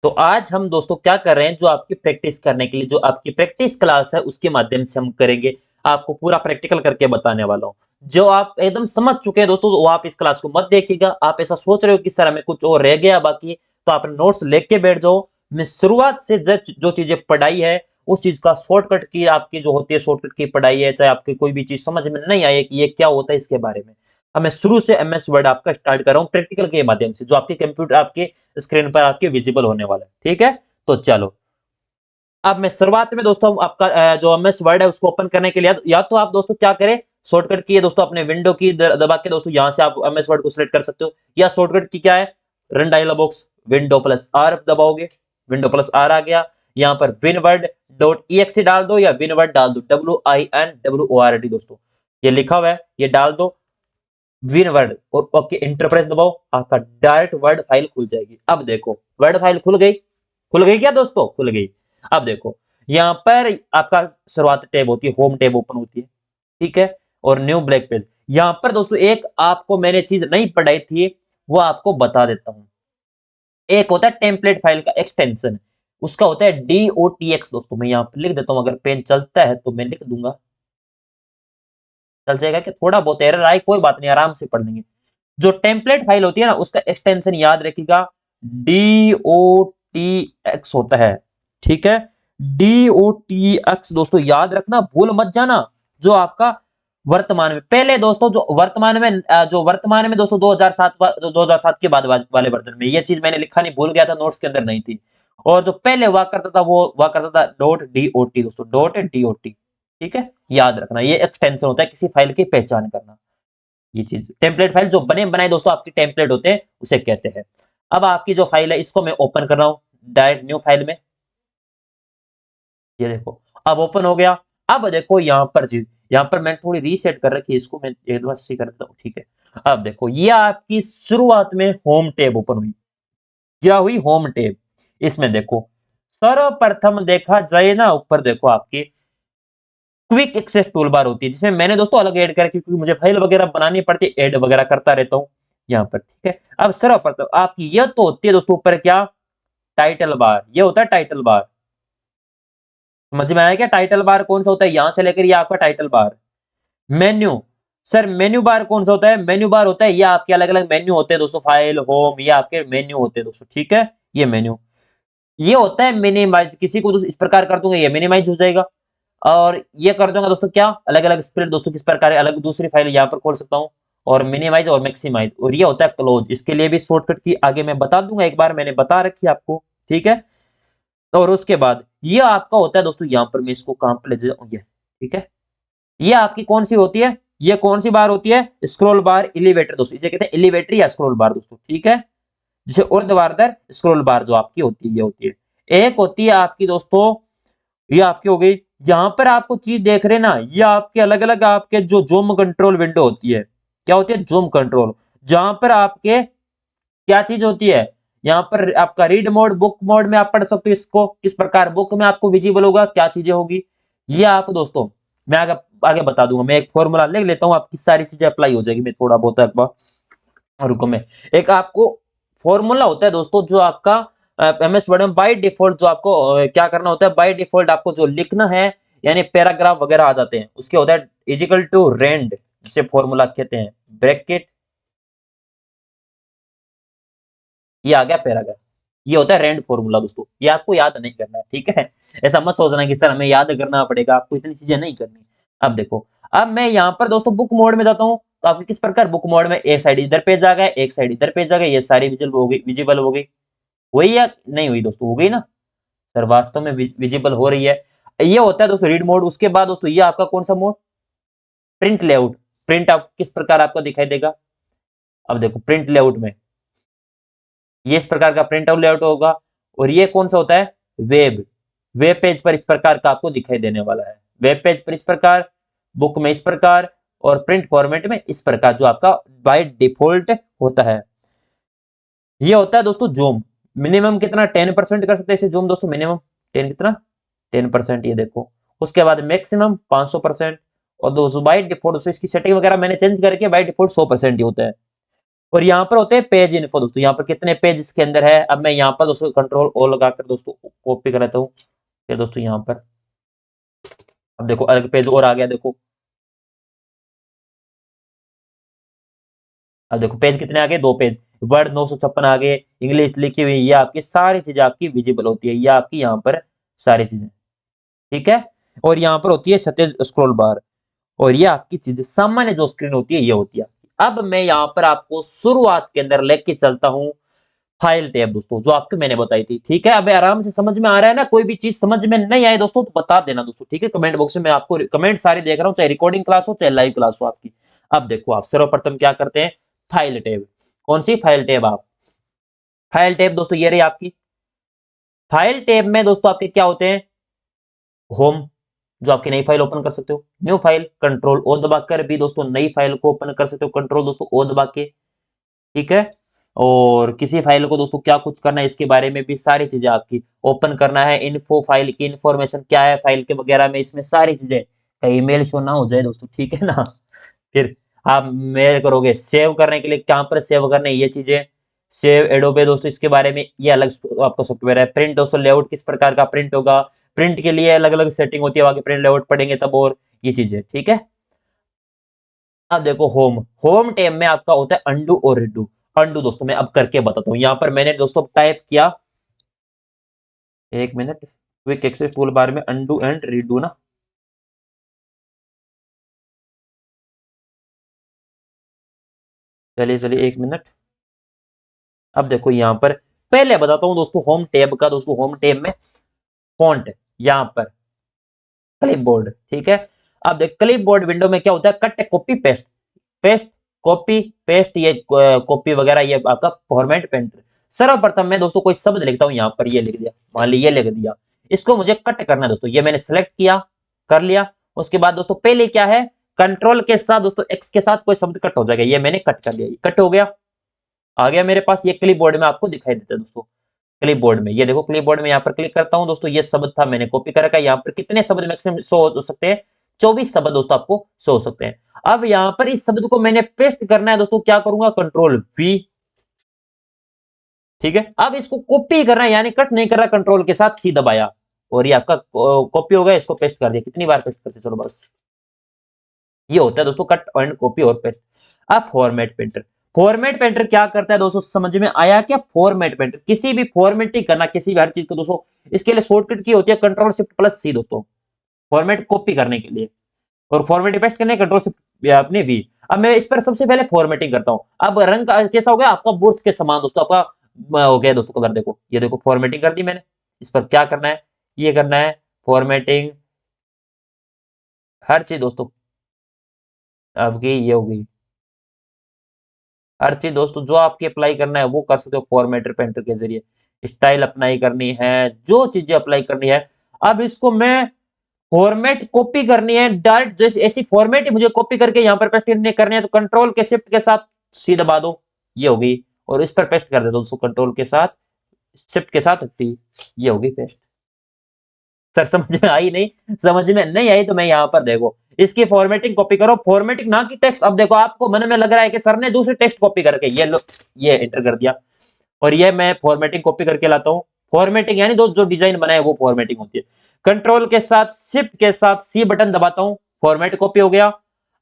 तो आज हम दोस्तों क्या कर रहे हैं, जो आपकी प्रैक्टिस करने के लिए जो आपकी प्रैक्टिस क्लास है उसके माध्यम से हम करेंगे। आपको पूरा प्रैक्टिकल करके बताने वाला हूँ। जो आप एकदम समझ चुके हैं दोस्तों, तो वो आप इस क्लास को मत देखिएगा। आप ऐसा सोच रहे हो कि सर हमें कुछ और रह गया बाकी, तो आप नोट्स लेके बैठ जाओ। मैं शुरुआत से जो चीजें पढ़ाई है उस चीज का शॉर्टकट की आपकी जो होती है, शॉर्टकट की पढ़ाई है। चाहे आपकी कोई भी चीज समझ में नहीं आए कि ये क्या होता है इसके बारे में, अब मैं शुरू से एमएस वर्ड आपका स्टार्ट कर रहा हूँ प्रैक्टिकल के माध्यम से, जो आपके कंप्यूटर आपके स्क्रीन पर आपके विजिबल होने वाला है। ठीक है, तो चलो। अब मैं शुरुआत में दोस्तों आपका जो एमएस वर्ड है उसको ओपन करने के लिए या तो आप दोस्तों क्या करें, शॉर्टकट की है दोस्तों, अपने विंडो की दबा के दोस्तों यहां से आप एमएस वर्ड को सिलेक्ट कर सकते हो। या शॉर्टकट की क्या है, run dialog box, window plus R दबाओगे, विंडो प्लस आर आ गया। यहाँ पर विनवर्ड डॉट exe डाल दो या विनवर्ड डाल दो, WINWORD दोस्तों, ये लिखा हुआ है, ये डाल दो विनवर्ड और ओके इंटर प्रेस दबाओ, आपका डायरेक्ट वर्ड फाइल खुल जाएगी। अब देखो वर्ड फाइल खुल गई, खुल गई क्या दोस्तों, खुल गई। अब देखो यहाँ पर आपका शुरुआत टैब होती है, होम टैब ओपन होती है, ठीक है, और न्यू ब्लैक पेज। यहाँ पर दोस्तों एक आपको मैंने चीज नहीं पढ़ाई थी, वो आपको बता देता हूँ। एक होता है टेम्पलेट फाइल का एक्सटेंशन, उसका होता है DOTX दोस्तों। मैं यहाँ पर लिख देता हूँ, अगर पेन चलता है तो मैं लिख दूंगा, चल जाएगा कि थोड़ा बहुत एरर आए कोई बात नहीं, आराम से पढ़ लेंगे। जो टेम्पलेट फाइल होती है ना, उसका एक्सटेंशन याद रखिएगा, DOTX होता है। ठीक है, DOTX दोस्तों याद रखना, भूल मत जाना। जो आपका वर्तमान में, पहले दोस्तों जो वर्तमान में दोस्तों 2007 के बाद वाले वर्जन में ये चीज मैंने लिखा नहीं, भूल गया था, नोट्स के अंदर नहीं थी। और जो पहले हुआ करता था वो हुआ करता था .DOT दोस्तों, .DOT। ठीक है, याद रखना, ये एक्सटेंशन होता है किसी फाइल की पहचान करना। ये चीज टेम्पलेट फाइल जो बने बनाए दोस्तों आपके टेम्पलेट होते हैं उसे कहते हैं। अब आपकी जो फाइल है इसको मैं ओपन कर रहा हूं डायरेक्ट न्यू फाइल में, ये देखो अब ओपन हो गया। अब देखो यहाँ पर जी, यहाँ पर मैंने थोड़ी रीसेट कर रखी है, इसको मैं एक बार सी कर देता हूँ। ठीक है, अब देखो ये आपकी शुरुआत में होम टैब ओपन हुई, क्या हुई, होम टैब। इसमें देखो सर्वप्रथम देखा जाए ना, ऊपर देखो आपकी क्विक एक्सेस टूल बार होती है, जिसमें मैंने दोस्तों अलग ऐड करके, क्योंकि मुझे फाइल वगैरह बनानी पड़ती है, ऐड वगैरह करता रहता हूँ यहाँ पर। ठीक है, अब सर्वप्रथम आपकी यह तो होती है दोस्तों ऊपर क्या, टाइटल बार, ये होता है टाइटल बार। समझ में आया क्या, टाइटल बार कौन सा होता है, यहां से लेकर ये आपका title bar. Menu, sir menu bar कौन सा होता है, मेन्यू बार होता है ये आपके अलग अलग मेन्यू होते हैं दोस्तों, फाइल होम, ये आपके मेन्यू होते हैं दोस्तों। ठीक है, ये मेन्यू, ये होता है मिनिमाइज, किसी को दोस्तों इस प्रकार कर दूंगा ये मिनिमाइज हो जाएगा। और ये कर दूंगा दोस्तों क्या, अलग अलग स्प्लिट दोस्तों किस प्रकार है, अलग दूसरी फाइल यहाँ पर खोल सकता हूँ, और मिनिमाइज और मैक्सिमाइज, और ये होता है क्लोज। इसके लिए भी शॉर्टकट की आगे मैं बता दूंगा, एक बार मैंने बता रखी है आपको। ठीक है, और उसके बाद ये आपका होता है दोस्तों, यहाँ पर मैं इसको कहां पर ले जाऊँ, ये ठीक है, ये आपकी कौन सी होती है, ये कौन सी बार होती है, स्क्रॉल बार एलिवेटर दोस्तों, इसे कहते हैं एलिवेटर या स्क्रॉल बार दोस्तों। ठीक है, जिसे ऊर्ध्वाधर स्क्रॉल बार जो आपकी होती है, ये होती है। एक होती है आपकी दोस्तों, ये आपकी हो गई। यहां पर आपको चीज देख रहे हैं ना, ये आपके अलग अलग आपके जो जूम कंट्रोल विंडो होती है, क्या होती है, जूम कंट्रोल, जहां पर आपके क्या चीज होती है, यहाँ पर आपका रीड मोड, बुक मोड में आप पढ़ सकते हो इसको, किस प्रकार बुक में आपको विजिबल होगा, क्या चीजें होगी, ये आप दोस्तों मैं आगे आगे बता दूंगा। मैं एक फॉर्मूला लिख लेता हूँ, आपकी सारी चीजें अप्लाई हो जाएगी, मैं थोड़ा बहुत रुको मैं, एक आपको फॉर्मूला होता है दोस्तों जो आपका एमएस वर्ड में बाय डिफॉल्ट जो आपको क्या करना होता है, बाय डिफॉल्ट आपको जो लिखना है, यानी पैराग्राफ वगैरह आ जाते हैं, उसके होता है इजिकल टू रेंड, जिसे फॉर्मूला कहते हैं, ब्रैकेट, ये आ गया पैराग्राफ। ये होता है रेंड फॉर्मूला दोस्तों, ये आपको याद नहीं करना है। ठीक है, ऐसा मत सोचना कि सर हमें याद करना पड़ेगा, आपको इतनी चीजें नहीं करनी। अब देखो, अब मैं यहाँ पर दोस्तों बुक मोड में जाता हूँ, तो आपके किस प्रकार बुक मोड में एक साइड इधर पेज आ गया, एक साइड इधर पेज आ गया, ये सारी विजिबल हो गई, विजिबल हो गई, हुई या नहीं हुई दोस्तों, हो गई ना सर, वास्तव में विजिबल हो रही है। ये होता है दोस्तों रीड मोड। उसके बाद दोस्तों ये आपका कौन सा मोड, प्रिंट लेआउट, प्रिंट आप किस प्रकार आपको दिखाई देगा। अब देखो प्रिंट लेआउट में ये इस प्रकार का प्रिंट आउट लेआउट होगा, और ये कौन सा होता है, वेब, वेब पेज पर इस प्रकार का आपको दिखाई देने वाला है, वेब पेज पर इस प्रकार, बुक में इस प्रकार, और प्रिंट फॉर्मेट में इस प्रकार, जो आपका बाय डिफॉल्ट होता है। ये होता है दोस्तों जूम, मिनिमम कितना 10% कर सकते हैं इसे जूम दोस्तों, मिनिमम 10 कितना 10%, ये देखो। उसके बाद मैक्सिमम 500%, और दोस्तों बाय डिफॉल्ट इसकी सेटिंग वगैरह मैंने चेंज करके बाय डिफॉल्ट 100% ही होता है। और यहाँ पर होते हैं पेज इन्फो दोस्तों, यहाँ पर कितने पेज इसके अंदर है। अब मैं यहाँ पर दोस्तों कंट्रोल ओ लगाकर दोस्तों कॉपी कर लेता हूँ। फिर दोस्तों यहाँ पर अब देखो अलग पेज और आ गया देखो। अब देखो पेज कितने आ गए, 2 पेज। वर्ड 956 आ गए, इंग्लिश लिखी हुई, ये आपकी सारी चीजें आपकी विजिबल होती है, ये आपकी यहाँ पर सारी चीजें, ठीक है। और यहाँ पर होती है सतेज स्क्रॉल बार, और ये आपकी चीजें सामान्य जो स्क्रीन होती है ये होती है। अब मैं यहाँ पर आपको शुरुआत के अंदर लेके चलता हूँ फाइल टैब दोस्तों, जो आपको मैंने बताई थी, ठीक है। अब आराम से समझ में आ रहा है ना, कोई भी चीज समझ में नहीं आए दोस्तों तो बता देना दोस्तों, ठीक है। कमेंट बॉक्स में मैं आपको कमेंट सारे देख रहा हूँ, चाहे रिकॉर्डिंग क्लास हो चाहे लाइव क्लास हो आपकी। अब देखो आप सर्वप्रथम क्या करते हैं, फाइल टैब। कौन सी फाइल टैब, आप फाइल टैब दोस्तों ये रही आपकी। फाइल टैब में दोस्तों आपके क्या होते हैं, होम, जो आपकी नई फाइल ओपन कर सकते हो, न्यू फाइल कंट्रोल ओ दबाकर भी दोस्तों नई फाइल को ओपन कर सकते हो, कंट्रोल दोस्तों ओ दबा के, ठीक है। और किसी फाइल को दोस्तों क्या कुछ करना है इसके बारे में भी सारी चीजें आपकी ओपन करना है, इन्फो फाइल की इंफॉर्मेशन क्या है फाइल के वगैरह में, इसमें सारी चीजें, कहीं ईमेल शो ना हो जाए दोस्तों, ठीक है ना। फिर आप मेल करोगे, सेव करने के लिए कहां पर सेव करने ये चीजें, सेव एडोबे दोस्तों इसके बारे में ये अलग आपका सॉफ्टवेयर है। प्रिंट दोस्तों लेआउट किस प्रकार का प्रिंट होगा, प्रिंट के लिए अलग अलग सेटिंग होती है, आगे प्रिंट लेआउट पढ़ेंगे तब, और ये चीजें, ठीक है। अब देखो होम, होम टैब में आपका होता है अंडू और रिडू। अंडू दोस्तों मैं अब करके बताता हूँ, यहाँ पर मैंने दोस्तों टाइप किया, 1 minute, quick access tool bar में अंडू एंड रिडू ना, चलिए चलिए 1 मिनट। अब देखो यहाँ पर पहले बताता हूँ दोस्तों होम टैब का, दोस्तों होम टैब में फॉन्ट, यहाँ पर क्लिपबोर्ड, ठीक है। अब देख क्लिपबोर्ड विंडो में क्या होता है, cut copy paste, paste copy paste, ये कॉपी वगैरह, ये आपका फॉर्मेट पेंटर। सर्वप्रथम मैं दोस्तों कोई शब्द लिखता हूँ, यहाँ पर ये लिख दिया, मान ली ये लिख दिया, इसको मुझे कट करना है दोस्तों, ये मैंने सेलेक्ट किया, कर लिया। उसके बाद दोस्तों पहले क्या है, कंट्रोल के साथ दोस्तों एक्स के साथ कोई शब्द कट हो जाएगा, ये मैंने कट कर लिया, ये कट हो गया, आ गया मेरे पास, ये क्लिपबोर्ड में आपको दिखाई देता है दोस्तों। क्लिपबोर्ड में ये देखो, क्लिपबोर्ड में यहाँ पर क्लिक करता हूँ दोस्तों, ये शब्द था मैंने कॉपी कर रखा है, यहाँ पर कितने शब्द मैक्सिमम शो हो सकते हैं, 24 शब्द दोस्तों आपको शो हो सकते हैं। अब यहाँ पर इस शब्द को मैंने पेस्ट करना है दोस्तों, क्या करूंगा, कंट्रोल वी, ठीक है। अब इसको कॉपी करना है, यानी कट नहीं कर रहा, कंट्रोल के साथ सी दबाया, और ये आपका कॉपी हो गया, इसको पेस्ट कर दिया। कितनी बार पेस्ट करते चलो बस, ये होता है दोस्तों कट एंड कॉपी और पेस्ट। अब फॉर्मेट पेंटर, फॉर्मेट पेंटर क्या करता है दोस्तों, समझ में आया क्या। फॉर्मेट पेंटर किसी भी फॉर्मेटिंग करना, किसी भी हर चीज को दोस्तों, इसके लिए शॉर्टकट की होती है कंट्रोल शिफ्ट प्लस सी दोस्तों, फॉर्मेट कॉपी करने के लिए, और फॉर्मेट पेस्ट करने कंट्रोल शिफ्ट अपने भी। अब मैं इस पर सबसे पहले फॉर्मेटिंग करता हूं। अब रंग कैसा हो गया आपका, बुर्स के समान दोस्तों, आपका हो गया दोस्तों कलर, देखो ये देखो फॉर्मेटिंग कर दी मैंने। इस पर क्या करना है, ये करना है फॉर्मेटिंग, हर चीज दोस्तों आपकी ये होगी, हर चीज दोस्तों जो आपकी अप्लाई करना है वो कर सकते हो फॉर्मेटर पेंटर के जरिए। स्टाइल अप्लाई करनी है, जो चीजें अप्लाई करनी है। अब इसको मैं फॉर्मेट कॉपी करनी है डायरेक्ट, जैसे ऐसी फॉर्मेट ही मुझे कॉपी करके यहाँ पर पेस्ट करनी है, तो कंट्रोल के शिफ्ट के साथ सी दबा दो, ये होगी, और इस पर पेस्ट कर दे दो दोस्तों, कंट्रोल के साथ शिफ्ट के साथ सी, ये होगी पेस्ट। सर समझ में आई नहीं, समझ में नहीं आई तो मैं यहाँ पर देखो इसकी फॉर्मेटिंग कॉपी करो, फॉर्मेटिंग ना की टेक्स्ट। अब देखो आपको मन में लग रहा है कि सर ने दूसरी टेक्स्ट कॉपी करके ये लो, ये एंटर कर दिया, और ये मैं फॉर्मेटिंग कॉपी करके लाता हूँ। फॉर्मेटिंग यानी दो जो डिजाइन बनाए वो फॉर्मेटिंग होती है। कंट्रोल के साथ शिफ्ट के साथ सी बटन दबाता हूँ, फॉर्मेट कॉपी हो गया।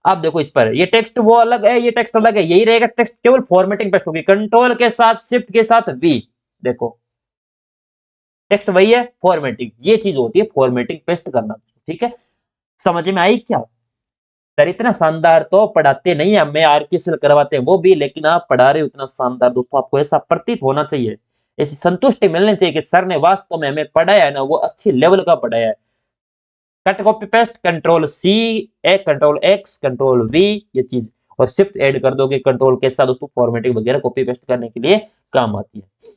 अब देखो इस पर ये टेक्स्ट वो अलग है, ये टेक्स्ट अलग है, यही रहेगा टेक्स्ट, केवल फॉर्मेटिंग पेस्ट होगी। कंट्रोल के साथ शिफ्ट के साथ वी, देखो टेक्स्ट वही है, फॉर्मेटिंग ये चीज होती है, फॉर्मेटिंग पेस्ट करना, ठीक है। समझ में आई क्या। सर इतना शानदार तो पढ़ाते नहीं है, हमें आरकेएसएल करवाते हैं वो भी, लेकिन आप पढ़ा रहे हो इतना शानदार दोस्तों, आपको ऐसा प्रतीत होना चाहिए, ऐसी संतुष्टि मिलनी चाहिए कि सर ने वास्तव में हमें पढ़ाया है ना, वो अच्छी लेवल का पढ़ाया है। Cut copy paste control C, एक कंट्रोल एक्स कंट्रोल वी, ये चीज, और शिफ्ट ऐड कर दोगे कंट्रोल के साथ दोस्तों, फॉर्मेटिंग वगैरह कॉपी पेस्ट करने के लिए काम आती है।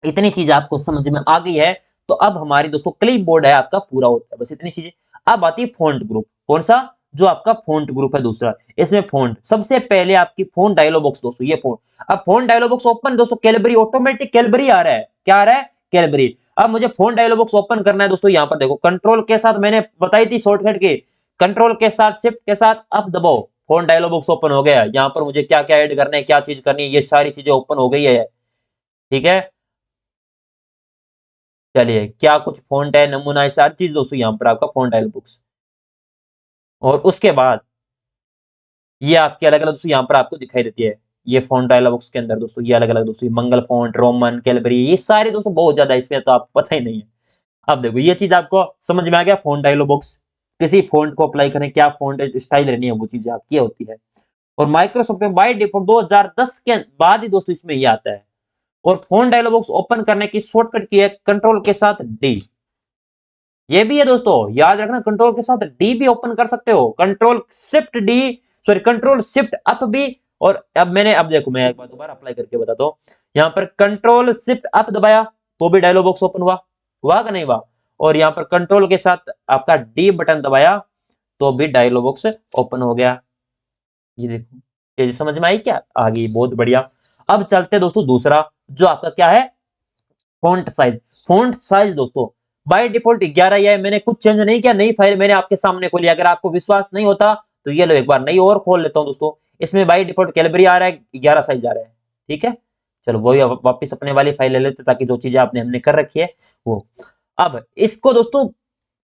इतनी चीज आपको समझ में आ गई है, तो अब हमारी दोस्तों क्लिप बोर्ड है आपका पूरा होता है, बस इतनी चीजें। अब आती है फॉन्ट ग्रुप, कौन सा, जो आपका फॉन्ट ग्रुप है दूसरा। इसमें फॉन्ट सबसे पहले आपकी फॉन्ट डायलॉग बॉक्स दोस्तों, ये फॉन्ट। अब फॉन्ट डायलॉग बॉक्स ओपन दोस्तों, कैलबरी ऑटोमेटिक कैलबरी आ रहा है, क्या आ रहा है, कैलबरी। अब मुझे फॉन्ट डायलॉग बॉक्स ओपन करना है दोस्तों, यहाँ पर देखो कंट्रोल के साथ मैंने बताई थी शॉर्टकट की, कंट्रोल के साथ शिफ्ट के साथ अप दबाओ, फोन डायलॉग बॉक्स ओपन हो गया। यहाँ पर मुझे क्या क्या ऐड करना है, क्या चीज करनी है, ये सारी चीजें ओपन हो गई है। ठीक है, चलिए क्या कुछ फॉन्ट है, नमूना है, सारी चीज दोस्तों यहाँ पर आपका फोन डायलॉग बॉक्स। और उसके बाद ये आपके अलग अलग दोस्तों यहाँ पर आपको दिखाई देती है। ये फॉन्ट डायलॉग बॉक्स के अंदर दोस्तों ये अलग अलग दोस्तों मंगल फॉन्ट, रोमन, कैलबरी, ये सारे दोस्तों बहुत ज्यादा, इसमें तो आपको पता ही नहीं है। अब देखो ये चीज आपको समझ में आ गया, फॉन्ट डायलॉग बॉक्स किसी फॉन्ट को अप्लाई करें, क्या फॉन्ट स्टाइल रहनी है, वो चीजें आपकी होती है। और माइक्रोसॉफ्ट में बाय डिफॉल्ट 2010 के बाद ही दोस्तों इसमें ये आता है। और फोन डायलॉग बॉक्स ओपन करने की शॉर्टकट की है कंट्रोल के साथ डी। ये भी है दोस्तों, याद रखना, कंट्रोल के साथ डी भी ओपन कर सकते हो, control shift D, sorry control shift up भी। और अब देखो मैं एक बार दोबारा अप्लाई करके बताता हूँ। यहाँ पर कंट्रोल शिफ्ट अप दबाया तो भी डायलॉग बॉक्स ओपन हुआ, हुआ कि नहीं हुआ। और यहाँ पर कंट्रोल के साथ आपका डी बटन दबाया तो भी डायलॉग बॉक्स ओपन हो गया। ये देखो, ये समझ में आई क्या, आ गई, बहुत बढ़िया। अब चलते हैं दोस्तों दूसरा, जो आपका क्या है, फॉन्ट साइज। फॉन्ट साइज दोस्तों बाय डिफॉल्ट 11 ही है, मैंने कुछ चेंज नहीं किया, नई फाइल मैंने आपके सामने खोली। अगर आपको विश्वास नहीं होता तो ये लो एक बार नई और खोल लेता हूं दोस्तों। इसमें बाय डिफॉल्ट कैलबरी आ रहा है, 11 साइज आ रहा है। ठीक है, चलो वही वापस अपने वाली फाइल ले लेते ताकि जो चीजें आपने हमने कर रखी है वो। अब इसको दोस्तों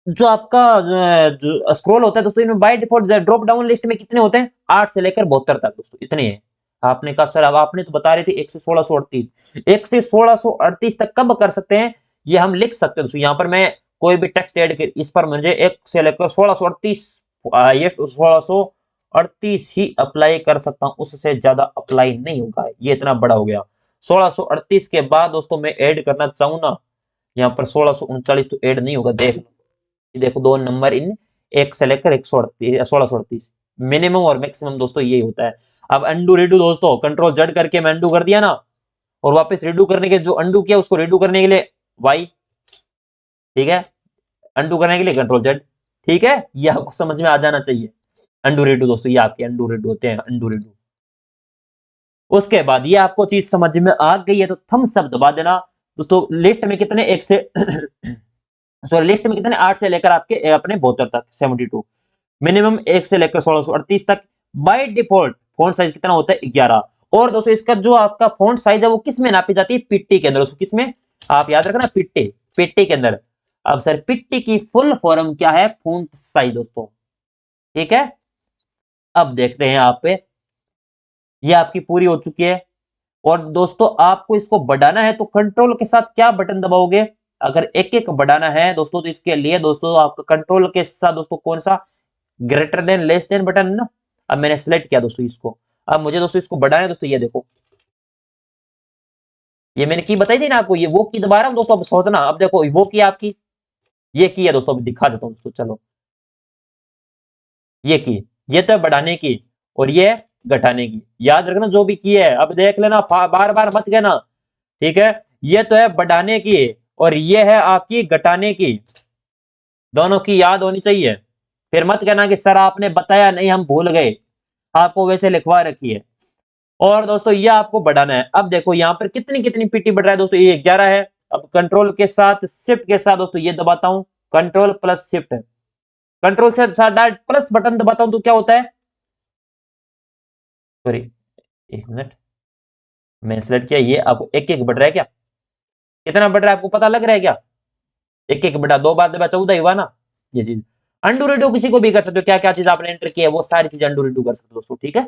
जो आपका जो स्क्रॉल होता है दोस्तों, इनमें by default drop down list में कितने होते हैं, 8 से लेकर 72 तक दोस्तों, इतने हैं। आपने कहा सर अब आपने तो बता रही थी 1 से 1638, 1 से 1638 तक कब कर सकते हैं, ये हम लिख सकते हैं दोस्तों। यहाँ पर मैं कोई भी टेक्स्ट ऐड कर, इस पर मुझे 1 से लेकर 1638 ये 1638 ही अप्लाई कर सकता हूँ, उससे ज्यादा अप्लाई नहीं होगा, ये इतना बड़ा हो गया। 1638 के बाद दोस्तों मैं ऐड करना चाहूँ ना, यहाँ पर 1639 तो ऐड नहीं होगा, देख देखो दो नंबर इन 1 से लेकर 138 1638 मिनिमम और मैक्सिमम दोस्तों यही होता है। अब अंडू रीडू दोस्तों, कंट्रोल जेड करके मैं अंडू कर दिया ना, और वापस रीडू करने के जो अंडू किया उसको रीडू करने के लिए वाई, ठीक है, अंडू करने के लिए कंट्रोल जेड। ठीक है, ये आपको समझ में आ जाना चाहिए। अंडू रीडू दोस्तों, ये आपके अंडू रीडू होते हैं, अंडू रीडू। उसके बाद ये आपको चीज समझ में आ गई है तो थम्स अप दबा देना दोस्तों। लिस्ट में कितने, एक से सॉरी लिस्ट में कितने, 8 से लेकर आपके अपने 72 तक 72, मिनिमम 1 से लेकर 1638 तक। बाय डिफॉल्ट फॉन्ट साइज कितना होता है, 11। और दोस्तों इसका जो आपका फॉन्ट साइज है वो किस में नापी जाती है, पिट्टी के अंदर दोस्तों, किस में, आप याद रखना, पिट्टी, पिट्टी के अंदर। अब सर पिट्टी की फुल फॉर्म क्या है, फॉन्ट साइज दोस्तों। ठीक है, अब देखते हैं आप पे, ये आपकी पूरी हो चुकी है। और दोस्तों आपको इसको बढ़ाना है तो कंट्रोल के साथ क्या बटन दबाओगे, अगर एक एक बढ़ाना है दोस्तों तो इसके लिए दोस्तों आपका कंट्रोल के साथ दोस्तों कौन सा, greater than less than button है ना। अब मैंने सिलेक्ट किया दोस्तों इसको, अब मुझे दोस्तों इसको बढ़ाना है दोस्तों, ये देखो, ये मैंने की बताई थी ना आपको, ये वो की दोबारा दोस्तों, अब सोचना, अब देखो वो की आपकी, ये की है दोस्तों, अब दिखा देता हूँ दोस्तों, चलो ये की, ये तो है बढ़ाने की, और ये घटाने की, याद रखना जो भी की है, अब देख लेना, बार बार मत कहना। ठीक है, ये तो है बढ़ाने की और ये है आपकी घटाने की, दोनों की याद होनी चाहिए। फिर मत कहना कि सर आपने बताया नहीं हम भूल गए, आपको वैसे लिखवा रखी है। और दोस्तों ये आपको बढ़ाना है। अब देखो यहाँ पर कितनी कितनी पीटी बढ़ रहा है दोस्तों, ये 11 है। अब कंट्रोल के साथ शिफ्ट के साथ दोस्तों ये दबाता हूं, कंट्रोल प्लस शिफ्ट, कंट्रोल से साथ डायरेक्ट प्लस बटन दबाता हूं तो क्या होता है, सॉरी एक मिनट, मैंने सेलेक्ट किया, ये अब एक एक बढ़ रहा है क्या, कितना बढ़ रहा है आपको पता लग रहा है क्या, एक एक बटा 2 बार दबा 14 ही हुआ ना। ये चीज अंडू रिडू किसी को भी कर सकते हो, क्या क्या चीज आपने एंटर किया है वो सारी चीज अंडू रिडू कर सकते हो दोस्तों। ठीक है,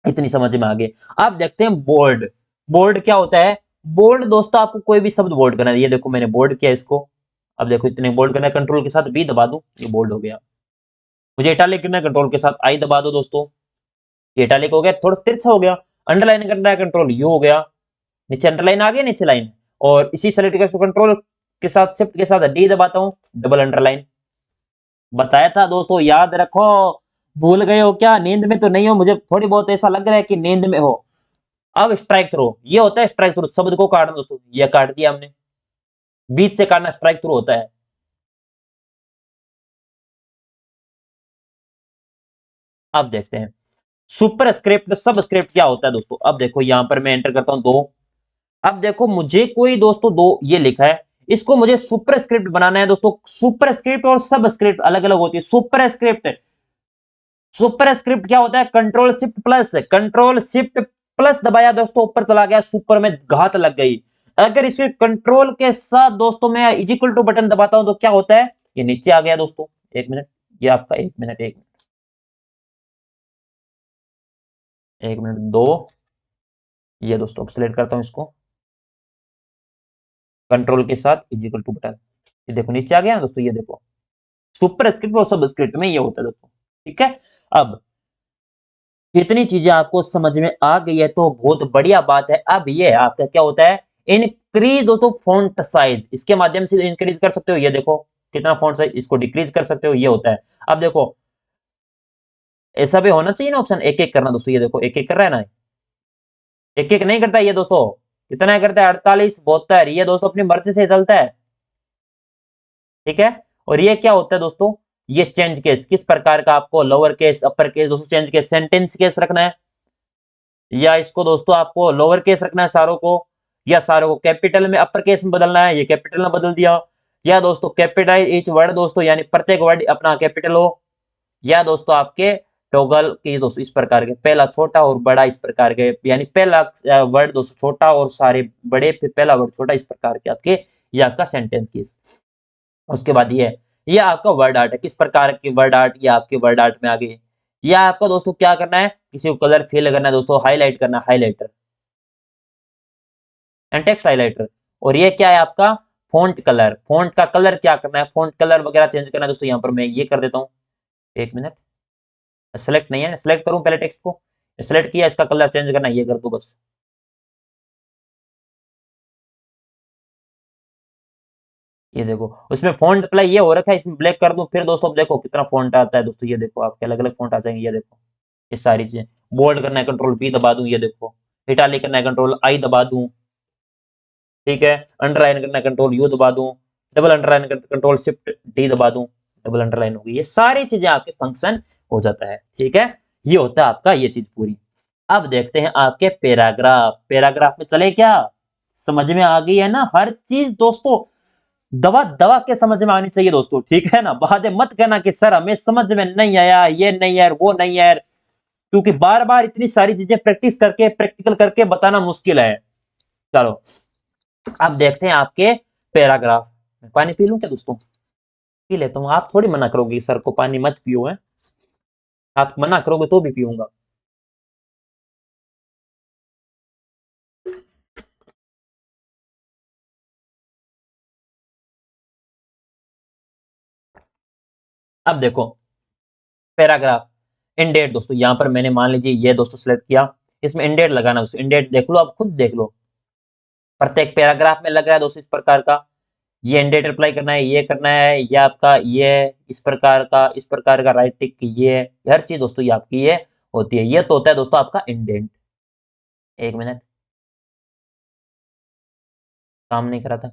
इतनी समझ में आ गई। अब देखते हैं बोल्ड। बोल्ड क्या होता है, बोल्ड दोस्तों आपको कोई भी शब्द बोल्ड करना है, ये देखो मैंने बोल्ड किया इसको। अब देखो इतने बोल्ड करना है, कंट्रोल के साथ बी दबा दूं, ये बोल्ड हो गया। मुझे इटालिक करना है, कंट्रोल के साथ आई दबा दो दोस्तों, ये इटालिक हो गया, थोड़ा तिरछा हो गया। अंडरलाइन करना है, कंट्रोल यू हो गया, नीचे अंडरलाइन आ गया, नीचे लाइन। और इसी सेलेक्ट कर कंट्रोल के साथ शिफ्ट के साथ डी दबाता हूं, डबल अंडरलाइन। बताया था दोस्तों, याद रखो। भूल गए हो क्या, नींद में तो नहीं हो, मुझे थोड़ी बहुत ऐसा लग रहा है कि नींद में हो। अब स्ट्राइक थ्रो, ये होता है स्ट्राइक थ्रो, शब्द को काटना दोस्तों, ये काट दिया हमने, बीच से काटना स्ट्राइक थ्रो होता है। अब देखते हैं सुपर स्क्रिप्ट सब स्क्रिप्ट क्या होता है दोस्तों। अब देखो यहां पर मैं एंटर करता हूं 2। अब देखो मुझे कोई दोस्तों 2 ये लिखा है, इसको मुझे सुपर स्क्रिप्ट बनाना है दोस्तों। सुपर स्क्रिप्ट और सब स्क्रिप्ट अलग अलग होती है। सुपर स्क्रिप्ट सुपर स्क्रिप्ट क्या होता है? कंट्रोल शिफ्ट प्लस दबाया दोस्तों, ऊपर चला गया, सुपर में घात लग गई। अगर इसके कंट्रोल के साथ दोस्तों मैं इज इक्वल टू बटन दबाता हूं तो क्या होता है? ये नीचे आ गया दोस्तों। एक मिनट, ये आपका एक मिनट दो, ये दोस्तों अब सिलेक्ट करता हूं इसको, कंट्रोल के साथ इज इक्वल टू बटन, ये देखो नीचे आ गया ना दोस्तों, ये देखो सुपर स्क्रिप्ट और सब स्क्रिप्ट में ये होता है दोस्तों। ठीक है, अब इतनी चीजें आपको समझ में आ गई है तो बहुत बढ़िया बात है। अब ये आपका क्या होता है? इंक्रीज दोस्तों फॉन्ट साइज, इसके माध्यम से इंक्रीज कर सकते हो, ये देखो कितना फॉन्ट साइज, इसको डिक्रीज कर सकते हो, ये होता है। अब देखो ऐसा भी होना चाहिए ना ऑप्शन, एक एक करना दोस्तों, ये देखो एक एक कर रहा है ना, एक एक नहीं करता ये दोस्तों, कितना करता है? 48 72, ये दोस्तों अपनी मर्जी से चलता है। ठीक है, और ये क्या होता है दोस्तों? ये चेंज केस, किस प्रकार का आपको लोअर केस अपर केस दोस्तों चेंज केस, सेंटेंस केस रखना है, या इसको दोस्तों आपको लोअर केस रखना है सारों को, या सारों को कैपिटल में अपर केस में बदलना है, ये कैपिटल में बदल दिया, या दोस्तों कैपिटलाइज ईच वर्ड दोस्तों, यानी प्रत्येक वर्ड अपना कैपिटल हो, या दोस्तों आपके टॉगल की दोस्तों इस प्रकार के, पहला छोटा और बड़ा इस प्रकार के, यानी पहला वर्ड दोस्तों छोटा और सारे बड़े, फिर पहला वर्ड छोटा, इस प्रकार के आपके ये आपका सेंटेंस केस। उसके बाद ये आपका वर्ड आर्ट है, किस प्रकार के वर्ड आर्ट, ये आपके वर्ड आर्ट में आ गए। या आपको दोस्तों क्या करना है? किसी को कलर फिल करना है दोस्तों, हाईलाइट करना है, हाईलाइटर एंड टेक्स्ट हाईलाइटर। और ये क्या है आपका? फॉन्ट कलर, फॉन्ट का कलर क्या करना है, फॉन्ट कलर वगैरह चेंज करना है दोस्तों, यहाँ पर मैं ये कर देता हूँ। एक मिनट, सेलेक्ट नहीं है, सेलेक्ट करूं पहले टेक्स्ट को, सेलेक्ट किया, इसका कलर चेंज करना है, ये कर दो बस। ये देखो उसमें फॉन्ट अप्लाई ये हो रखा है, इसमें ब्लैक कर दूं, फिर दोस्तों अब देखो कितना फॉन्ट आता है दोस्तों, ये देखो आपके अलग अलग फॉन्ट आ जाएंगे, ये देखो ये सारी चीजें। बोल्ड करना है कंट्रोल बी दबा दूं, ये देखो इटालिक करना है कंट्रोल आई दबा दूं, ठीक है, अंडरलाइन करना है कंट्रोल यू दबा दूं, double underline control shift D दबा दूं, डबल अंडरलाइन होगी, ये सारी चीजें आपके फंक्शन हो जाता है। ठीक है, ये होता है आपका ये चीज पूरी। अब देखते हैं आपके पैराग्राफ, पैराग्राफ में चले क्या? समझ में आ गई है ना हर चीज दोस्तों, दवा दवा के समझ में आनी चाहिए दोस्तों, ठीक है ना? बहादे मत कहना कि सर हमें समझ में नहीं आया, ये नहीं यार, वो नहीं यार, क्योंकि बार बार इतनी सारी चीजें प्रैक्टिस करके प्रैक्टिकल करके बताना मुश्किल है। चलो अब देखते हैं आपके पैराग्राफ। मैं पानी पी लूं क्या दोस्तों? पी लेता हूँ, आप थोड़ी मना करोगे सर को पानी मत पियो है, आप मना करोगे तो भी पीऊंगा। अब देखो पैराग्राफ, इंडेट दोस्तों, यहां पर मैंने मान लीजिए ये दोस्तों सिलेक्ट किया, इसमें इंडेट लगाना दोस्तों, इंडेट देख लो, आप खुद देख लो, प्रत्येक पैराग्राफ में लग रहा है दोस्तों इस प्रकार का, ये इंडेंट अप्लाई करना है, ये करना है, ये आपका ये इस प्रकार का राइट टिक, ये हर चीज दोस्तों ये आपकी ये होती है, ये तो होता है दोस्तों आपका इंडेंट। एक मिनट, काम नहीं करा था,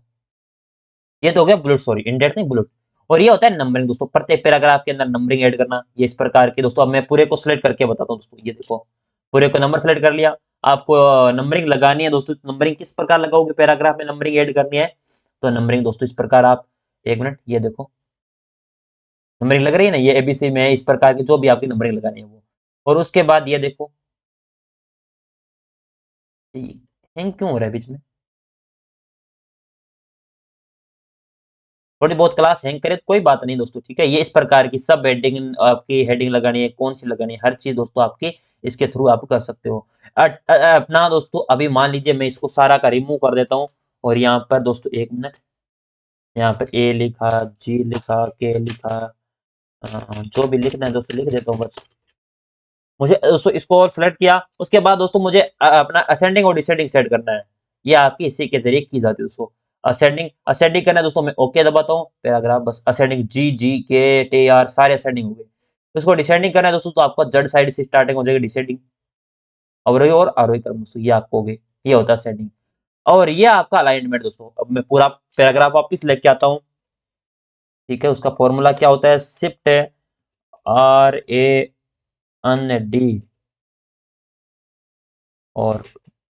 ये तो हो गया बुलेट, सॉरी इंडेंट नहीं बुलेट। और ये होता है नंबरिंग दोस्तों, प्रत्येक पैराग्राफ के अंदर नंबरिंग ऐड करना, ये इस प्रकार की दोस्तों। अब मैं पूरे को सिलेक्ट करके बताता हूँ दोस्तों, ये देखो पूरे को नंबर सेलेक्ट कर लिया, आपको नंबरिंग लगानी है दोस्तों, नंबरिंग किस प्रकार लगाओगे, पैराग्राफ में नंबरिंग ऐड करनी है, तो नंबरिंग दोस्तों इस प्रकार आप, एक मिनट ये देखो नंबरिंग लग रही है ना, ये एबीसी में इस प्रकार की जो भी आपकी नंबरिंग लगानी है वो। और उसके बाद ये देखो, हैंग क्यों हो रहा है बीच में? थोड़ी बहुत क्लास हैंग करे तो कोई बात नहीं दोस्तों, ठीक है। ये इस प्रकार की सब हेडिंग आपकी हेडिंग लगानी है, कौन सी लगानी है, हर चीज दोस्तों आपकी इसके थ्रू आप कर सकते हो। अपना दोस्तों अभी मान लीजिए मैं इसको सारा का रिमूव कर देता हूँ, और यहाँ पर दोस्तों एक मिनट, यहाँ पर ए लिखा, जी लिखा, के लिखा, जो भी लिखना है दोस्तों लिख देता हूँ बस। मुझे दोस्तों इसको और सेलेक्ट किया, उसके बाद दोस्तों मुझे अपना असेंडिंग और डिसेंडिंग सेट करना है, ये आपकी इसी के जरिए की जाती है दोस्तों। असेंडिंग असेंडिंग करना है दोस्तों, मैं ओके दबाता हूँ, पैराग्राफ बस असेंडिंग जी जी के टे आर सारे असेंडिंग हो गए। उसको डिसेंडिंग करना है दोस्तों, तो आपका जड़ साइड से स्टार्टिंग हो जाएगी डिसेंडिंग, अवरोही और आरोही क्रम दोस्तों, ये आपको हो गए, ये होता है असेंडिंग। और ये आपका अलाइनमेंट दोस्तों, अब मैं पूरा पैराग्राफ वापिस लेके आता हूँ, ठीक है। उसका फॉर्मूला क्या होता है? Shift R A N D और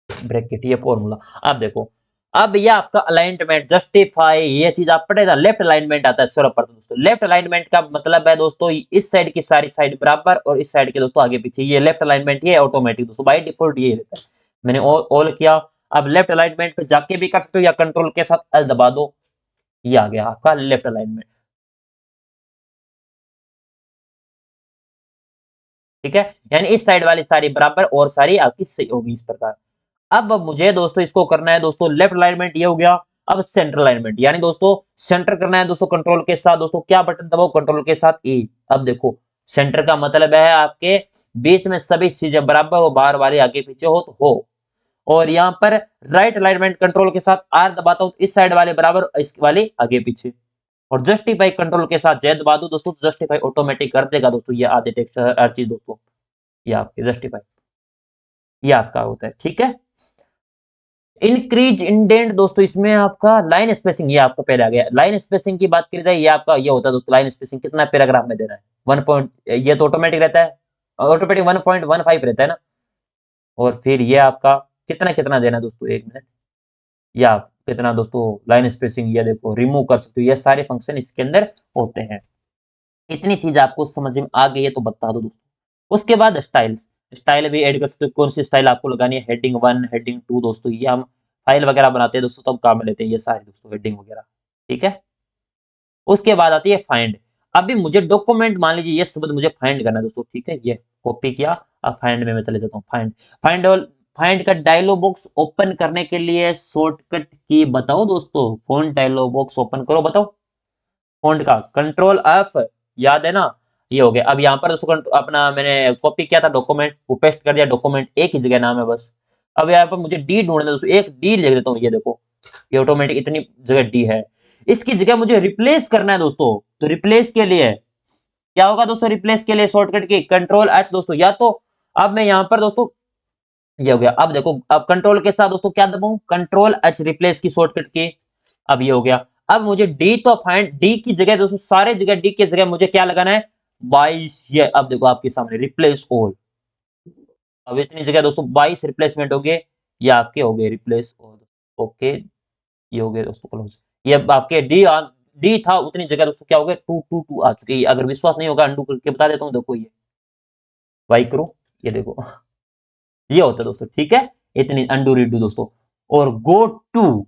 ब्रैकेट, ये फॉर्मूला। आप देखो अब ये आपका अलाइनमेंट जस्टिफाई, ये चीज आप पढ़ेगा, लेफ्ट अलाइनमेंट आता है सर्वप्रथम दोस्तों। लेफ्ट अलाइनमेंट का मतलब है दोस्तों इस साइड की सारी साइड बराबर और इस साइड के दोस्तों आगे पीछे, ये लेफ्ट अलाइनमेंट, ये ऑटोमेटिक दोस्तों बाय डिफॉल्ट ये रहता है। मैंने ऑल किया। अब लेफ्ट अलाइनमेंट पे जाके भी कर सकते हो या कंट्रोल के साथ एल दबा दो, ये आ गया आपका लेफ्ट अलाइनमेंट। ठीक है, यानी इस साइड वाली सारी बराबर और सारी आपकी सही होगी इस प्रकार। अब मुझे दोस्तों इसको करना है दोस्तों लेफ्ट अलाइनमेंट, ये हो गया। अब सेंटर अलाइनमेंट, यानी दोस्तों सेंटर करना है दोस्तों कंट्रोल के साथ दोस्तों, क्या बटन दबाओ, कंट्रोल के साथ ए। अब देखो सेंटर का मतलब है आपके बीच में सभी चीजें बराबर हो, बाहर वाले आगे पीछे हो तो हो। और यहाँ पर राइट अलाइनमेंट कंट्रोल के साथ आर दबाता हूं तो इस साइड वाले बराबर, इस वाले आगे पीछे। और जस्टिफाई कंट्रोल के साथ जय दबा दो दोस्तों, तो जस्टिफाई ऑटोमेटिक कर देगा दोस्तों ये आधे टेक्स्ट हर चीज दोस्तों, ये आपके जस्टिफाई, ये आपका होता है। ठीक है, इंक्रीज इंडेंट दोस्तों, इसमें आपका लाइन स्पेसिंग, ये आपका पहले आ गया। लाइन स्पेसिंग की बात करी जाए, ये आपका ये होता है दोस्तों लाइन स्पेसिंग कितना पैराग्राफ में देना है, 1 पॉइंट, ये तो ऑटोमेटिक रहता है, ऑटोमेटिक 1.15 रहता है ना। और फिर ये आपका कितना कितना देना है दोस्तों, 1 मिनट, या आप कितना दोस्तों लाइन स्पेसिंग, ये देखो रिमूव कर सकते हो, ये सारे फंक्शन इसके अंदर होते हैं। इतनी चीज आपको समझ में आ गई है तो बता दो दोस्तों। उसके बाद स्टाइल्स, स्टाइल भी ऐड कर सकते हो, कौन सी स्टाइल आपको लगानी है, हेडिंग 1 हेडिंग 2 दोस्तों, ये हम फाइल वगैरह बनाते हैं दोस्तों तब काम में लेते हैं ये सारे दोस्तों हेडिंग वगैरह। ठीक है, उसके बाद आती है फाइंड। अभी मुझे डॉक्यूमेंट, मान लीजिए ये शब्द मुझे फाइंड करना है दोस्तों, ठीक है, ये कॉपी किया। अब फाइंड में मैं चले जाता हूँ, फाइंड, फाइंड ऑल, फाइंड का डायलॉग बॉक्स ओपन करने के लिए शॉर्टकट की बताओ दोस्तों, फोन डायलॉग बॉक्स ओपन करो, बताओ फॉन्ट का कंट्रोल एफ, याद है ना, ये हो गया। अब यहाँ पर दोस्तों अपना मैंने कॉपी किया था डॉक्यूमेंट, वो पेस्ट कर दिया, डॉक्यूमेंट एक ही जगह नाम है बस। अब यहाँ पर मुझे डी ढूंढना है दोस्तों, एक डी लिख देता हूँ, ये देखो ये ऑटोमेटिक इतनी जगह डी है। इसकी जगह मुझे रिप्लेस करना है दोस्तों, तो रिप्लेस के लिए क्या होगा दोस्तों, रिप्लेस के लिए शॉर्टकट की कंट्रोल एच दोस्तों, या तो अब मैं यहाँ पर दोस्तों, ये हो गया। अब देखो अब कंट्रोल के साथ दोस्तों क्या दबाऊं, कंट्रोल एच रिप्लेस की शॉर्टकट की, अब ये हो गया। अब मुझे डी तो फाइंड, डी की जगह दोस्तों सारे जगह डी की जगह मुझे क्या लगाना है, 22, ये अब देखो आपके सामने रिप्लेस ऑल। अब इतनी जगह दोस्तों 22 रिप्लेसमेंट हो गए, ये आपके हो गए रिप्लेस ऑल। ओके, ये हो गए दोस्तों क्लोज। ये अब आपके डी डी था उतनी जगह दोस्तों क्या हो गए 222 आ चुके हैं। अगर विश्वास नहीं होगा अंडू करके बता देता हूँ, देखो ये वाई करो, ये देखो ये होता है दोस्तों। ठीक है, इतनी अंडू रीडू दोस्तों। और गो टू,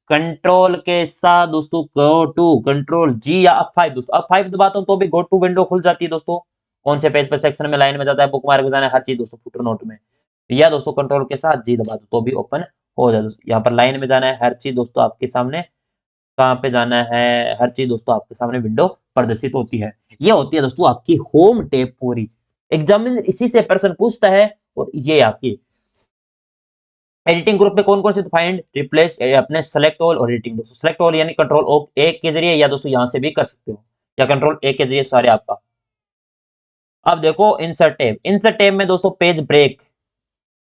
कंट्रोल के साथ दोस्तों गो टू, कंट्रोल जी या F5 दोस्तों, F5 दबाता हूं तो भी गो टू विंडो खुल जाती है दोस्तों। कौन से पेज पर, सेक्शन में, लाइन में जाता है, बुक मार्क में जाना है, हर चीज दोस्तों फुटर नोट में। या दोस्तों कंट्रोल के साथ जी दबा दो तो भी ओपन हो जाए दोस्तों। यहाँ पर लाइन में जाना है, हर चीज दोस्तों आपके सामने, कहाँ पे जाना है, हर चीज दोस्तों आपके सामने विंडो प्रदर्शित होती है। ये होती है दोस्तों आपकी होम टैब पूरी। एग्जामिनर इसी से प्रश्न पूछता है। और ये आपकी एडिटिंग ग्रुप में कौन कौन से, फाइंड, रिप्लेस, अपने सेलेक्ट ऑल और एडिटिंग दोस्तों। सेलेक्ट ऑल यानी कंट्रोल ए के जरिए, या दोस्तों यहां से भी कर सकते हो, या कंट्रोल ए के जरिए सारे आपका। अब देखो इंसर्ट टैब, इंसर्ट टैब में दोस्तों पेज ब्रेक,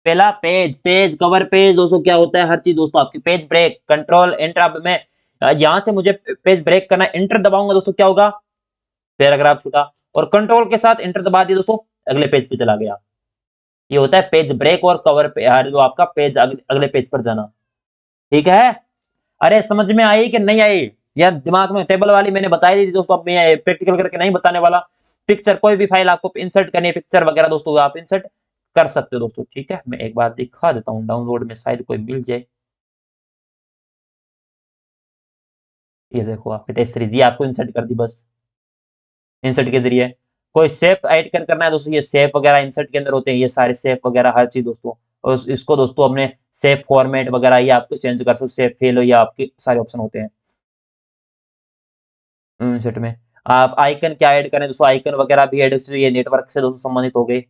पहला पेज, पेज कवर पेज दोस्तों क्या होता है, हर चीज दोस्तों आपकी पेज ब्रेक, कंट्रोल एंटर। अब मैं यहां से मुझे पेज ब्रेक करना, एंटर दबाऊंगा दोस्तों क्या होगा, पैराग्राफ छूटा। और कंट्रोल के साथ एंटर दबा दिया दोस्तों, अगले पेज पे चला गया। ये होता है पेज ब्रेक और कवर पे, जो आपका पेज अगले पेज पर जाना। ठीक है, अरे समझ में आई कि नहीं आई, या दिमाग में टेबल वाली मैंने बताई दी थी दोस्तों, अब मैं प्रैक्टिकल करके नहीं बताने वाला। पिक्चर, कोई भी फाइल आपको इंसर्ट करनी है, पिक्चर वगैरह दोस्तों आप इंसर्ट कर सकते हो दोस्तों। ठीक है, मैं एक बार दिखा देता हूँ, डाउनलोड में शायद कोई मिल जाए। ये देखो आपके टेस्ट सीरीज, ये आपको इंसर्ट कर दी बस, इंसर्ट के जरिए। कोई शेप ऐड करना है दोस्तों, ये शेप वगैरह इंसर्ट के अंदर होते हैं, ये सारे शेप वगैरह हर चीज दोस्तों। और इसको दोस्तों अपने शेप फॉर्मेट वगैरह ये आपको चेंज कर सकते हो, शेप फिल हो, ये आपके सारे ऑप्शन होते हैं इंसर्ट में। आप आइकन क्या ऐड करें दोस्तों, आइकन वगैरह भी ऐड, ये नेटवर्क से दोस्तों संबंधित हो गए।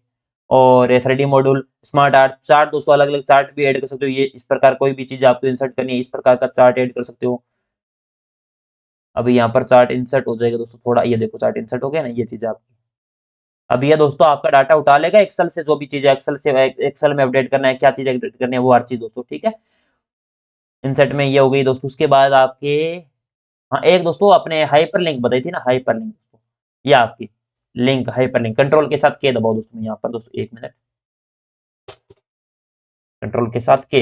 और ये 3D module, smart art, chart दोस्तों अलग अलग चार्ट भी ऐड कर सकते हो, ये इस प्रकार कोई भी चीज आपको इंसर्ट करनी है इस प्रकार का चार्ट ऐड कर सकते हो। अभी यहाँ पर चार्ट इंसर्ट हो जाएगा दोस्तों, थोड़ा ये देखो चार्ट इंसर्ट हो गया ना, ये चीज आपकी। अब ये दोस्तों आपका डाटा उठा लेगा एक्सेल से, जो भी चीज है एक्सेल से, एक्सेल में अपडेट करना है, क्या चीज अपडेट करनी है वो हर चीज दोस्तों। ठीक है, इंसर्ट में ये हो गई दोस्तों। उसके बाद आपके, हाँ एक दोस्तों अपने हाइपर लिंक बताई थी ना, हाइपर लिंक दोस्तों, ये आपकी लिंक हाइपर लिंक, कंट्रोल के साथ के दबाओ दोस्तों, यहाँ पर दोस्तों 1 मिनट, कंट्रोल के साथ के।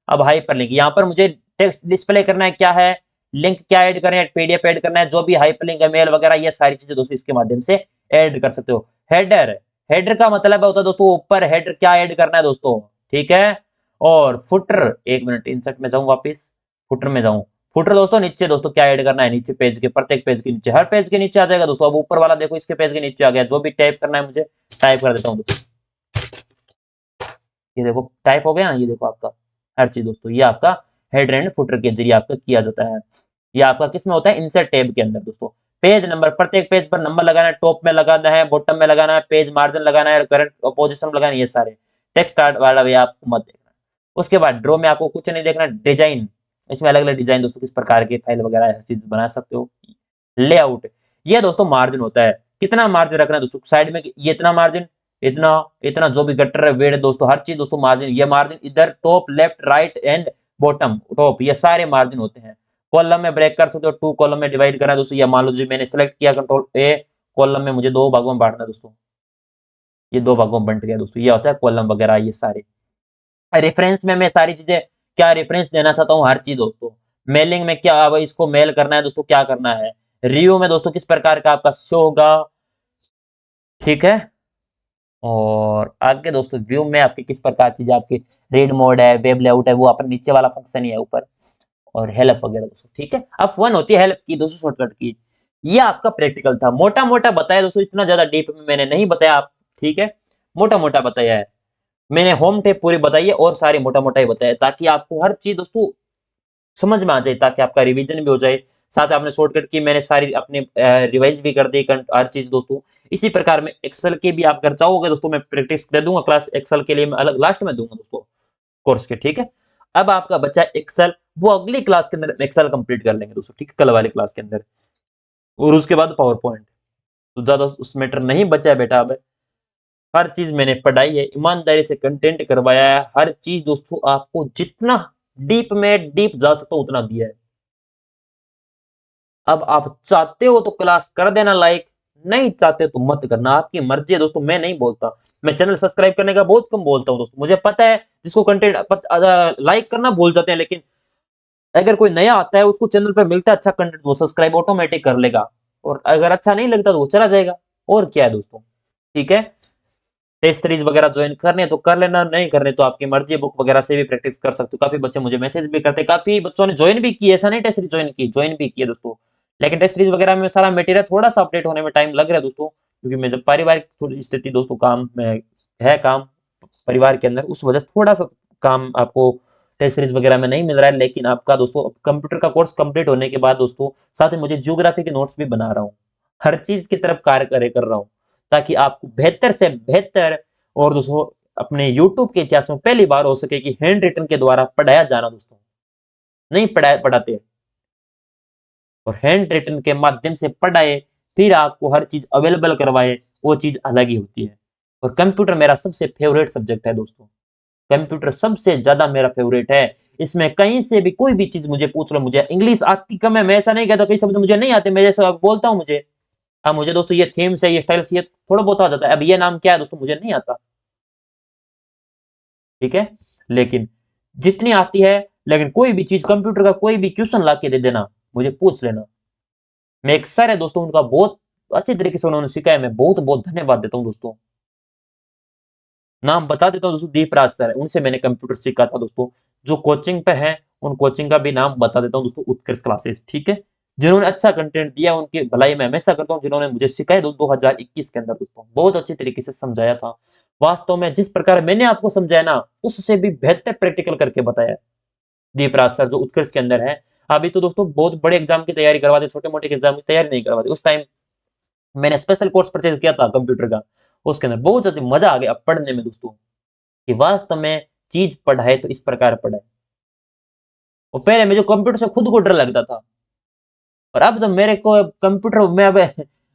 अब हाइपर लिंक, यहाँ पर मुझे टेक्स्ट डिस्प्ले करना है, क्या है लिंक क्या ऐड करना है, पीडीएफ ऐड करना है, जो भी हाइपरलिंक है, मेल वगैरह, ये सारी चीजें दोस्तों इसके माध्यम से ऐड कर सकते हो। हेडर, हेडर का मतलब होता है दोस्तों ऊपर हेडर क्या ऐड करना है दोस्तों, ठीक है। और फुटर, एक मिनट इंसर्ट में जाऊं, वापस फुटर में जाऊं। फुटर दोस्तों नीचे दोस्तों क्या ऐड करना है, नीचे पेज के, प्रत्येक पेज के नीचे, हर पेज के नीचे आ जाएगा दोस्तों। अब ऊपर वाला देखो इसके पेज के नीचे आ गया, जो भी टाइप करना है मुझे टाइप कर देता हूँ दोस्तों। ये देखो टाइप हो गया ना, ये देखो आपका हर चीज दोस्तों, ये आपका हेडर एंड फुटर के जरिए आपका किया जाता है। ये आपका किस में होता है, इंसर्ट टैब के अंदर दोस्तों। पेज नंबर, प्रत्येक पेज पर नंबर लगाना है, टॉप में लगाना है, बॉटम में लगाना है, पेज मार्जिन लगाना है, करंट पोजीशन लगाना है, ये सारे टेक्स्ट स्टार्ट वाला भी आपको मत देखना। उसके बाद ड्रॉ में आपको कुछ नहीं देखना, डिजाइन, इसमें अलग अलग डिजाइन दोस्तों किस प्रकार के फाइल वगैरह हर चीज बना सकते हो। लेआउट, ये दोस्तों मार्जिन होता है, कितना मार्जिन रखना है दोस्तों साइड में, ये इतना मार्जिन, इतना इतना, जो भी गटर है वेड़ दोस्तों हर चीज दोस्तों मार्जिन, ये मार्जिन इधर top left right and bottom top, ये सारे मार्जिन होते हैं। कॉलम में ब्रेक कर सकते हो, 2 कॉलम में डिवाइड करना है दोस्तों। ये मान लो जी मैंने सेलेक्ट किया कंट्रोल ए, कॉलम में मुझे 2 भागों में बांटना है दोस्तों, ये 2 भागों में बंट गया दोस्तों, ये होता है कॉलम वगैरह ये सारे। रेफरेंस में मैं सारी चीजें क्या रेफरेंस देना चाहता हूँ हर चीज दोस्तों। मेलिंग में क्या, अब इसको मेल करना है दोस्तों, क्या करना है। रिव्यू में दोस्तों किस प्रकार का आपका शो होगा, ठीक है। और आगे दोस्तों व्यू में आपके किस प्रकार चीजें आपकी, रीड मोड है, वेब लेआउट है, वो अपन नीचे वाला फंक्शन ही है ऊपर, और हेल्प वगैरह दोस्तों, ठीक है। अब वन होती है हेल्प की दोस्तों, शॉर्टकट की। ये आपका प्रैक्टिकल था, मोटा मोटा बताया दोस्तों, इतना ज्यादा डीप में मैंने नहीं बताया आप, ठीक है, मोटा मोटा बताया है मैंने। होम टेप पूरी बताई है और सारी मोटा मोटा ही बताया, ताकि आपको हर चीज दोस्तों समझ में आ जाए, ताकि आपका रिवीजन भी हो जाए। साथ आपने शॉर्टकट की मैंने सारी अपने रिवाइज भी कर दी हर चीज दोस्तों। इसी प्रकार में एक्सेल के भी आप अगर चाहोगे दोस्तों, मैं प्रैक्टिस दे दूंगा क्लास एक्सेल के लिए, मैं अलग लास्ट में दूंगा दोस्तों कोर्स के, ठीक है। अब आपका बच्चा एक्सेल, वो अगली क्लास के अंदर एक्सेल कंप्लीट कर लेंगे दोस्तों, ठीक है, कल वाली क्लास के अंदर। और उसके बाद पावर पॉइंट, तो ज्यादा उस मैटर नहीं बचा है बेटा। अब हर चीज मैंने पढ़ाई है, ईमानदारी से कंटेंट करवाया है, हर चीज दोस्तों आपको जितना डीप में डीप जा सकता हूं उतना दिया है। अब आप चाहते हो तो क्लास कर देना लाइक, नहीं चाहते तो मत करना, आपकी मर्जी है दोस्तों, मैं नहीं बोलता। मैं चैनल सब्सक्राइब करने का बहुत कम बोलता हूं दोस्तों, मुझे पता है जिसको कंटेंट लाइक करना भूल जाते हैं, लेकिन अगर कोई नया आता है उसको चैनल पे मिलता है अच्छा कंटेंट, वो सब्सक्राइब ऑटोमेटिक कर लेगा, और अगर अच्छा नहीं लगता तो वो चला जाएगा। और क्या है दोस्तों, ठीक है। टेस्ट सीरीज वगैरह ज्वाइन करने तो कर लेना, नहीं करने तो आपकी मर्जी, बुक वगैरह से भी प्रैक्टिस कर सकते हो। काफी बच्चे मुझे मैसेज भी करते हैं, काफी बच्चों ने ज्वाइन भी की है, ऐसा नहीं टेस्ट सीरीज ज्वाइन भी की है दोस्तों। लेकिन टेस्ट सीरीज वगैरह में सारा मटेरियल थोड़ा सा अपडेट होने में टाइम लग रहा है दोस्तों, क्योंकि मैं जब पारिवारिक थोड़ी स्थिति दोस्तों, काम में है, काम परिवार के अंदर, उस वजह से थोड़ा सा काम आपको टेस्ट सीरीज वगैरह में नहीं मिल रहा है। लेकिन आपका दोस्तों कंप्यूटर का कोर्स कंप्लीट होने के बाद दोस्तों, साथ ही मुझे ज्योग्राफी के नोट्स भी बना रहा हूँ, हर चीज की तरफ कार्य कर रहा हूँ, ताकि आपको बेहतर से बेहतर, और दोस्तों अपने यूट्यूब के इतिहास में पहली बार हो सके कि हैंड रिटन के द्वारा पढ़ाया जाना दोस्तों, नहीं पढ़ाते, और हैंड रिटन के माध्यम से पढ़ाए, फिर आपको हर चीज अवेलेबल करवाए, वो चीज अलग ही होती है। और कंप्यूटर मेरा सबसे फेवरेट सब्जेक्ट है दोस्तों, कंप्यूटर सबसे ज्यादा मेरा फेवरेट है। इसमें कहीं से भी कोई भी चीज मुझे पूछ लो, मुझे इंग्लिश आती कम है, मैं ऐसा नहीं कहता कई शब्द मुझे नहीं आते, मैं जैसा बोलता हूँ मुझे, अब मुझे दोस्तों ये थीम्स है, ये स्टाइल्स, ये थोड़ा बहुत आ जाता है। अब ये नाम क्या है दोस्तों मुझे नहीं आता, ठीक है। लेकिन जितनी आती है, लेकिन कोई भी चीज कंप्यूटर का कोई भी क्वेश्चन ला के दे देना, मुझे पूछ लेना। मैं एक सर है दोस्तों, उनका बहुत अच्छे तरीके से उन्होंने सिखाया, मैं बहुत बहुत धन्यवाद देता हूँ दोस्तों। नाम बता देता हूँ दोस्तों, दीपराज सर है, उनसे मैंने कंप्यूटर सीखा था दोस्तों। जो कोचिंग पे है उन कोचिंग का भी नाम बता देता हूँ दोस्तों, उत्कर्ष क्लासेस, ठीक है। जिन्होंने अच्छा कंटेंट दिया उनकी भलाई मैं हमेशा करता हूँ, जिन्होंने मुझे सिखाया 2021 के अंदर दोस्तों, बहुत अच्छी तरीके से समझाया था। वास्तव में जिस प्रकार मैंने आपको समझाया ना, उससे भी बेहतर प्रैक्टिकल करके बताया दीपराज सर, जो उत्कर्ष के अंदर है। अभी तो दोस्तों बहुत बड़े एग्जाम की तैयारी करवाते, छोटे मोटे एग्जाम की तैयारी नहीं करवाते। उस टाइम मैंने स्पेशल कोर्स परचेज किया था कंप्यूटर का, उसके अंदर बहुत ज्यादा मजा आ गया पढ़ने में दोस्तों, कि वास्तव में चीज पढ़ाए तो इस प्रकार पढ़ाए। और पहले मुझे कंप्यूटर से खुद को डर लगता था, और अब तो मेरे को कंप्यूटर में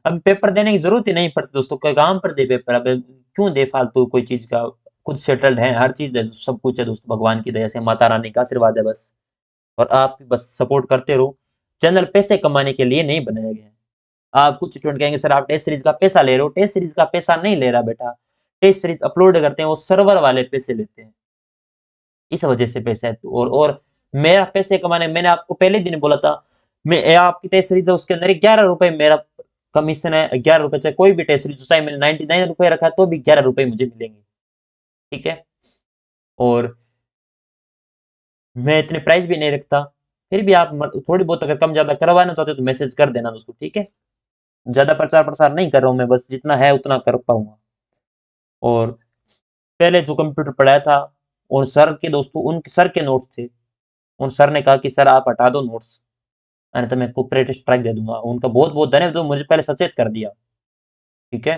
अब पेपर देने की जरूरत ही नहीं पड़ती दोस्तों, कोई काम पर दे पेपर, अब क्यों दे फालतू कोई चीज का, खुद सेटल्ड है, हर चीज है, सब कुछ है दोस्तों, भगवान की दया से, माता रानी का आशीर्वाद है बस। और आप भी बस सपोर्ट करते रहो। चैनल पैसे कमाने के लिए नहीं बनाया गया है। आप कुछ स्टूडेंट कहेंगे सर आप टेस्ट सीरीज का पैसा ले रहे हो, टेस्ट सीरीज का पैसा नहीं ले रहा बेटा, टेस्ट सीरीज अपलोड करते हैं वो सर्वर वाले पैसे लेते हैं, इस वजह से पैसा है। और मेरा पैसे कमाने, मैंने आपको पहले दिन बोला था, मैं आपकी टेस्ट सीरीज है उसके अंदर 11 रुपए मेरा कमीशन है, 11 रुपए, चाहे कोई भी टेस्ट सीरीज, चाहे मैंने 99 रुपए रखा है तो भी 11 रुपए मुझे मिलेंगे, ठीक है। और मैं इतने प्राइस भी नहीं रखता, फिर भी आप थोड़ी बहुत अगर कम ज्यादा करवाना चाहते हो तो मैसेज कर देना दोस्तों, ठीक है। ज्यादा प्रचार प्रसार नहीं कर रहा हूँ मैं, बस जितना है उतना कर पाऊंगा। और पहले जो कंप्यूटर पढ़ाया था, और सर के दोस्तों, उन सर के नोट्स थे, उन सर ने कहा कि सर आप हटा दो नोट्स, अन्यथा मैं कॉपीराइट स्ट्राइक दे दूंगा। उनका बहुत बहुत धन्यवाद, तो मुझे पहले सचेत कर दिया, ठीक है।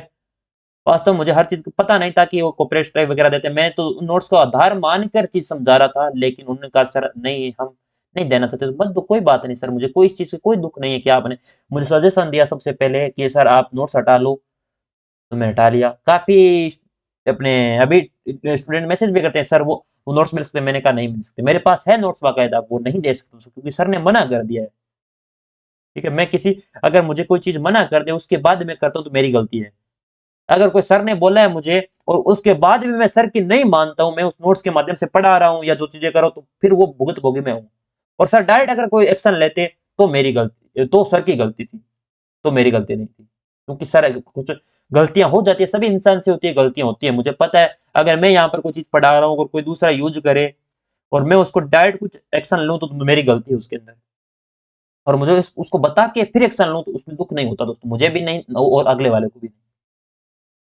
वास्तव में मुझे हर चीज पता नहीं था कि वो कॉपीराइट स्ट्राइक वगैरह देते, मैं तो नोट्स को आधार मानकर चीज समझा रहा था, लेकिन उन्होंने कहा सर नहीं, हम नहीं देना चाहते, तो मत दो, कोई बात नहीं सर, मुझे कोई इस चीज से कोई दुख नहीं है कि आपने मुझे सजेशन दिया सबसे पहले कि सर आप नोट्स हटा लो, तो मैं हटा लिया। काफी अपने अभी स्टूडेंट मैसेज भी करते हैं सर वो नोट्स मिल सकते, मैंने कहा नहीं मिल सकते, मेरे पास है नोट्स बाकायदा, वो नहीं दे सकते क्योंकि सर ने मना कर दिया है, ठीक है। मैं किसी, अगर मुझे कोई चीज मना कर दे उसके बाद मैं करता हूँ तो मेरी गलती है। अगर कोई सर ने बोला है मुझे और उसके बाद भी मैं सर की नहीं मानता हूं, मैं उस नोट्स के माध्यम से पढ़ा रहा हूं या जो चीजें कर रहा हूं, तो फिर वो भुगत भोगी मैं हूं। और सर डायरेक्ट अगर कोई एक्शन लेते तो मेरी गलती, तो सर की गलती थी, तो मेरी गलती नहीं थी, क्योंकि सर कुछ गलतियां हो जाती है, सभी इंसान से होती है, गलतियां होती है, मुझे पता है। अगर मैं यहाँ पर कोई चीज पढ़ा रहा हूँ और कोई दूसरा यूज करे और मैं उसको डायरेक्ट कुछ एक्शन लूं तो मेरी गलती है उसके अंदर, और मुझे उसको बता के फिर एक्शन लूं तो उसमें दुख नहीं होता दोस्तों, मुझे भी नहीं और अगले वाले को भी नहीं।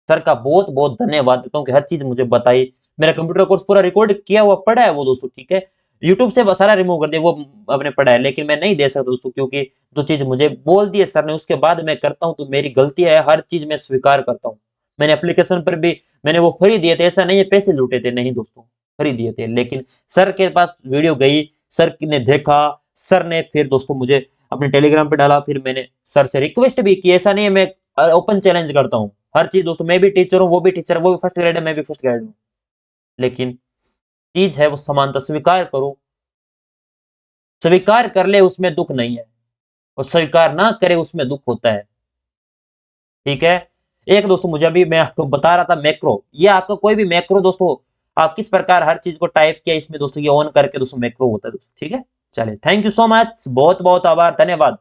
सर का बहुत बहुत धन्यवाद देता हूँ कि हर चीज मुझे बताई। मेरा कंप्यूटर कोर्स पूरा रिकॉर्ड किया हुआ पड़ा है वो दोस्तों, ठीक है। यूट्यूब से सारा रिमूव कर दिया वो, अपने पड़ा है, लेकिन मैं नहीं दे सकता दोस्तों, क्योंकि जो चीज मुझे बोल दी है सर ने उसके बाद मैं करता हूँ तो मेरी गलती है, हर चीज मैं स्वीकार करता हूँ। मैंने एप्लीकेशन पर भी मैंने वो फ्री दिए थे, ऐसा नहीं है पैसे लूटे थे, नहीं दोस्तों, फ्री दिए थे, लेकिन सर के पास वीडियो गई, सर ने देखा, सर ने फिर दोस्तों मुझे अपने टेलीग्राम पे डाला, फिर मैंने सर से रिक्वेस्ट भी की, ऐसा नहीं है मैं ओपन चैलेंज करता हूँ हर चीज दोस्तों, मैं भी टीचर हूँ, वो भी टीचर है, वो भी फर्स्ट ग्रेड है, मैं भी फर्स्ट ग्रेड हूँ, लेकिन चीज है वो समानता, स्वीकार करो, स्वीकार कर ले उसमें दुख नहीं है, और स्वीकार ना करे उसमें दुख होता है, ठीक है। एक दोस्तों मुझे अभी मैं आपको बता रहा था मैक्रो, ये आपका कोई भी मैक्रो दोस्तों, आप किस प्रकार हर चीज को टाइप किया इसमें दोस्तों, ये ऑन करके दोस्तों मैक्रो होता है दोस्तों, ठीक है। चलिए, थैंक यू सो मच, बहुत बहुत आभार, धन्यवाद।